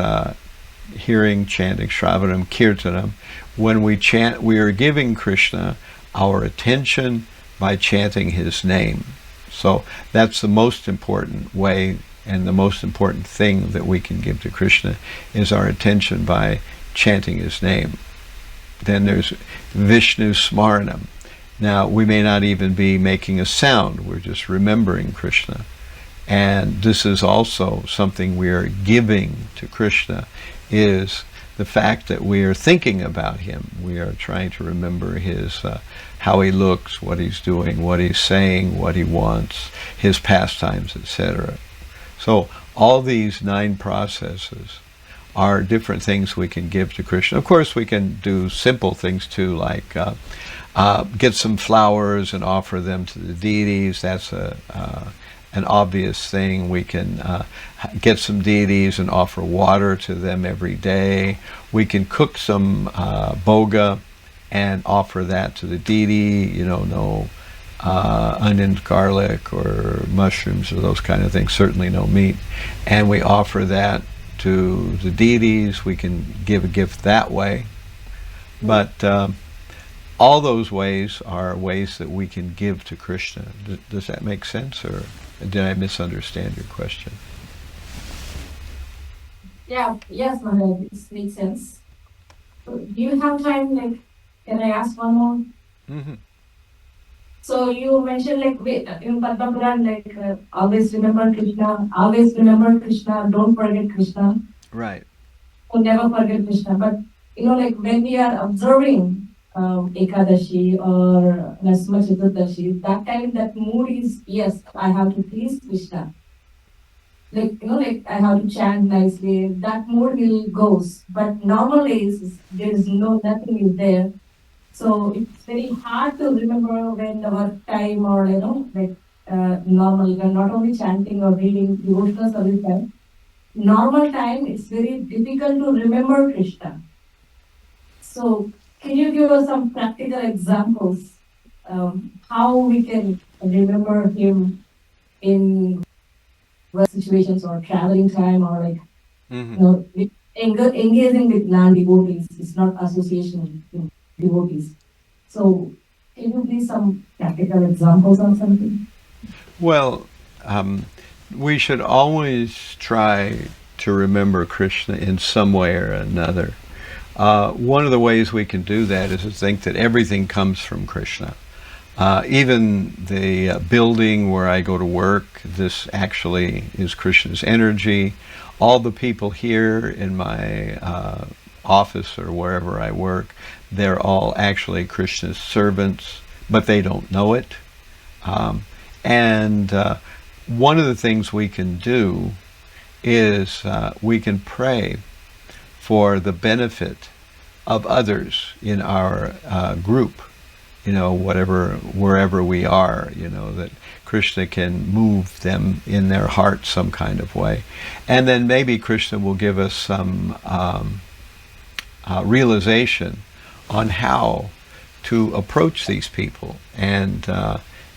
hearing, chanting, Shravanam, Kirtanam. When we chant, we are giving Krishna our attention by chanting his name. So that's the most important way and the most important thing that we can give to Krishna is our attention by chanting his name. Then there's Vishnu Smaranam. Now, we may not even be making a sound, we're just remembering Krishna. And this is also something we are giving to Krishna, is the fact that we are thinking about him. We are trying to remember his, how he looks, what he's doing, what he's saying, what he wants, his pastimes, etc. So all these 9 processes are different things we can give to Krishna. Of course, we can do simple things too, like get some flowers and offer them to the deities. That's an obvious thing. We can get some deities and offer water to them every day. We can cook some boga and offer that to the deity, no onion, garlic, or mushrooms, or those kind of things, certainly no meat. And we offer that to the deities. We can give a gift that way. But all those ways are ways that we can give to Krishna. Does that make sense, or did I misunderstand your question? Yeah, yes, Maharaj, this makes sense. So do you have time, like, can I ask one more? Mm-hmm. So you mentioned like in Padma Puran, like always remember Krishna, don't forget Krishna. Right. So never forget Krishna. But like when we are observing Ekadashi or Nasma Chaturdashi, that time that mood is, yes, I have to please Krishna. Like I have to chant nicely. That mood will goes. But normal days there is nothing is there. So it's very hard to remember when the work time or normal. We're not only chanting or reading devotional service time. Normal time, it's very difficult to remember Krishna. So can you give us some practical examples how we can remember him in work situations or traveling time or engaging with non-devotees? It's not association with devotees. So can you please some practical examples or something? Well, we should always try to remember Krishna in some way or another. One of the ways we can do that is to think that everything comes from Krishna. Even the building where I go to work, this actually is Krishna's energy. All the people here in my office or wherever I work, they're all actually Krishna's servants, but they don't know it. And one of the things we can do is we can pray for the benefit of others in our group, wherever we are, that Krishna can move them in their heart some kind of way. And then maybe Krishna will give us some realization on how to approach these people and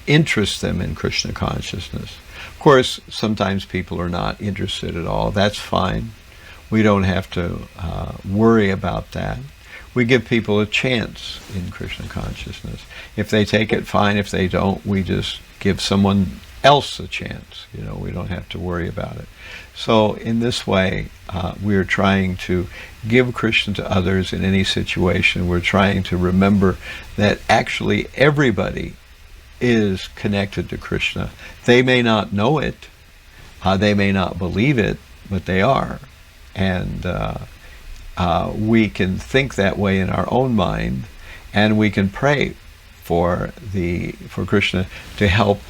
interest them in Krishna consciousness. Of course, sometimes people are not interested at all. That's fine. We don't have to worry about that. We give people a chance in Krishna consciousness. If they take it, fine. If they don't, we just give someone else a chance. We don't have to worry about it. So in this way, we are trying to give Krishna to others in any situation. We're trying to remember that actually everybody is connected to Krishna. They may not know it, they may not believe it, but they are. And we can think that way in our own mind, and we can pray for Krishna to help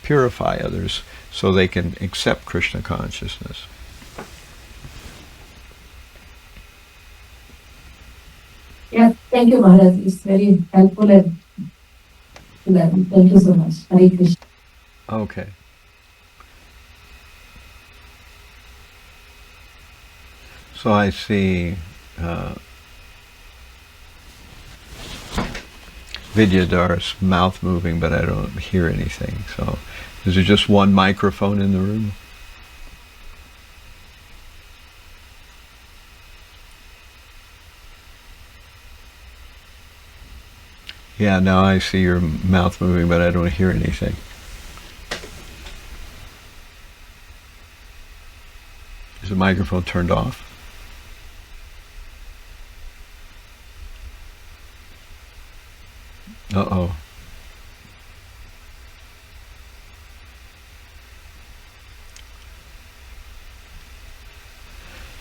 purify others so they can accept Krishna consciousness. Yes, thank you, Maharaj. It's very helpful and thank you so much. Hare Krishna. Okay. So I see Vidyadar's mouth moving, but I don't hear anything. So is there just one microphone in the room? Yeah, now I see your mouth moving, but I don't hear anything. Is the microphone turned off? Uh-oh.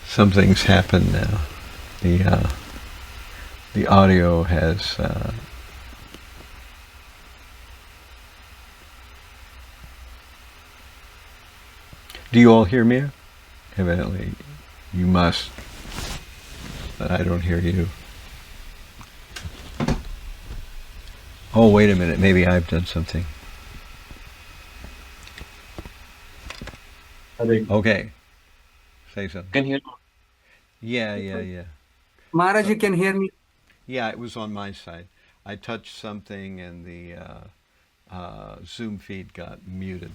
Something's happened now. The audio has do you all hear me? Evidently you must, but I don't hear you. Oh, wait a minute, maybe I've done something. Okay. Say something. Can hear. Yeah. Maharaj, you can hear me? Yeah, it was on my side. I touched something and the Zoom feed got muted.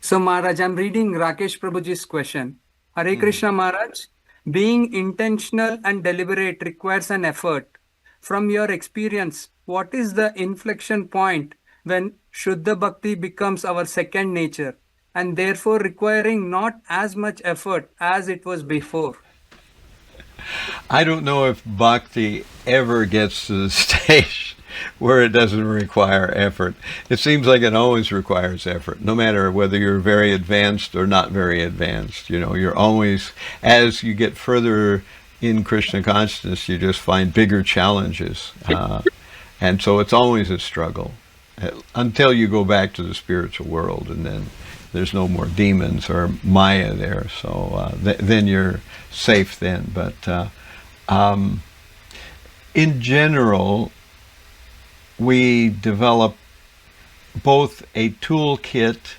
So Maharaj, I'm reading Rakesh Prabhuji's question. Hare Krishna Maharaj, being intentional and deliberate requires an effort. From your experience, what is the inflection point when Shuddha Bhakti becomes our second nature and therefore requiring not as much effort as it was before? I don't know if Bhakti ever gets to the stage where it doesn't require effort. It seems like it always requires effort, no matter whether you're very advanced or not very advanced. You're always, as you get further in Krishna consciousness, you just find bigger challenges. And so it's always a struggle until you go back to the spiritual world, and then there's no more demons or Maya there. So then you're safe then. But in general, we develop both a toolkit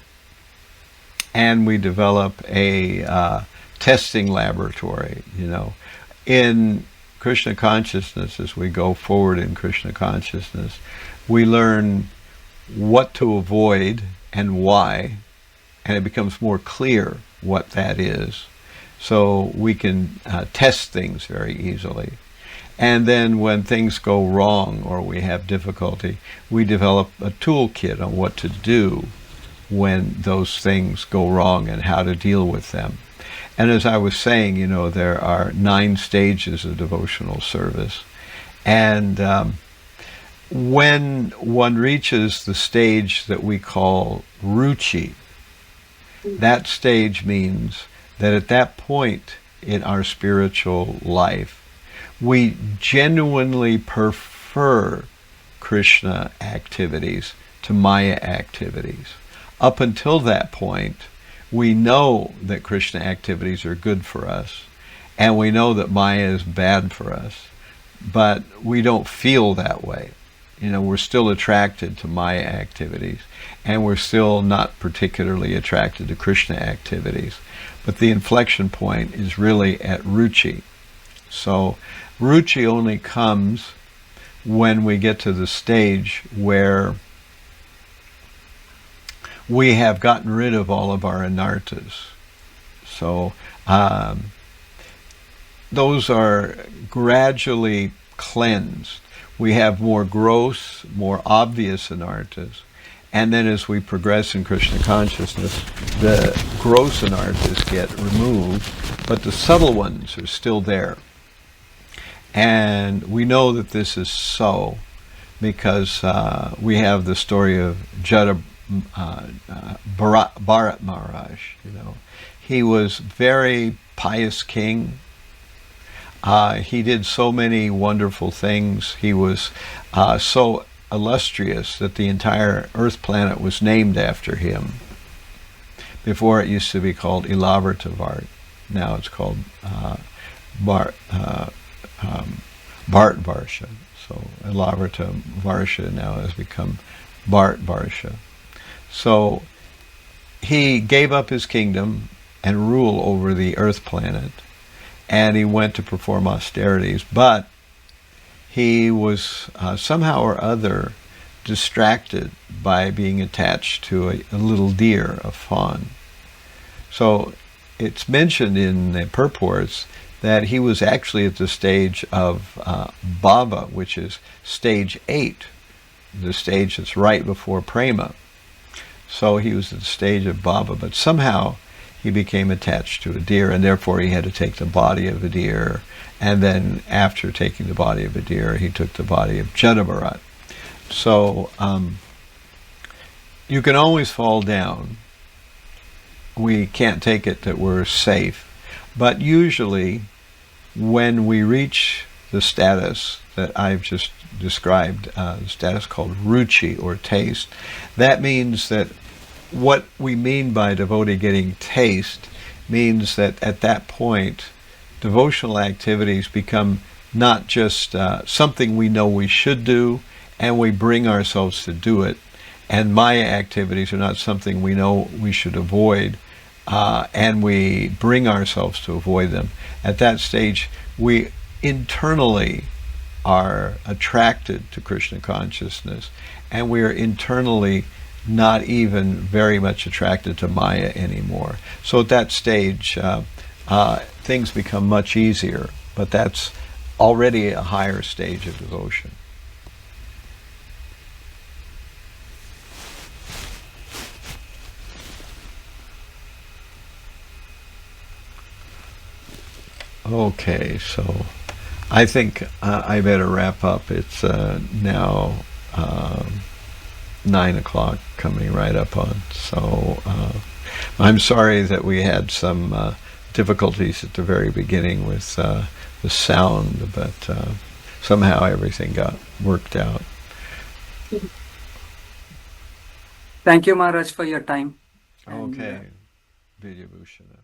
and we develop a testing laboratory. In Krishna consciousness, as we go forward in Krishna consciousness, we learn what to avoid and why, and it becomes more clear what that is. So we can test things very easily. And then when things go wrong or we have difficulty, we develop a toolkit on what to do when those things go wrong and how to deal with them. And as I was saying, there are 9 stages of devotional service. And when one reaches the stage that we call ruchi, that stage means that at that point in our spiritual life, we genuinely prefer Krishna activities to Maya activities. Up until that point, we know that Krishna activities are good for us, and we know that Maya is bad for us, but we don't feel that way. We're still attracted to Maya activities, and we're still not particularly attracted to Krishna activities. But the inflection point is really at ruchi. So ruchi only comes when we get to the stage where we have gotten rid of all of our anartas. So those are gradually cleansed. We have more gross, more obvious anarthas. And then as we progress in Krishna consciousness, the gross anarthas get removed, but the subtle ones are still there. And we know that this is so because we have the story of Bharat Maharaj. He was very pious king. He did so many wonderful things. He was so illustrious that the entire Earth planet was named after him. Before it used to be called Ilavartavar. Now it's called Bharat-varsha. So Ilavarta Varsha now has become Bharat-varsha. So he gave up his kingdom and rule over the Earth planet, and he went to perform austerities, but he was somehow or other distracted by being attached to a little deer, a fawn. So it's mentioned in the purports that he was actually at the stage of bhava, which is stage 8, the stage that's right before prema. So he was at the stage of bhava, but somehow he became attached to a deer, and therefore he had to take the body of a deer. And then after taking the body of a deer, he took the body of Jadabharat. So you can always fall down. We can't take it that we're safe. But usually when we reach the status that I've just described, the status called ruchi, or taste, that means that what we mean by devotee getting taste means that at that point devotional activities become not just something we know we should do and we bring ourselves to do it, and Maya activities are not something we know we should avoid and we bring ourselves to avoid them. At that stage we internally are attracted to Krishna consciousness, and we are internally not even very much attracted to Maya anymore. So at that stage things become much easier, but that's already a higher stage of devotion. Okay, so I think I better wrap up. It's now 9 o'clock coming right up on. So I'm sorry that we had some difficulties at the very beginning with the sound, but somehow everything got worked out. Thank you, Maharaj, for your time. Okay, Vidyabhushana.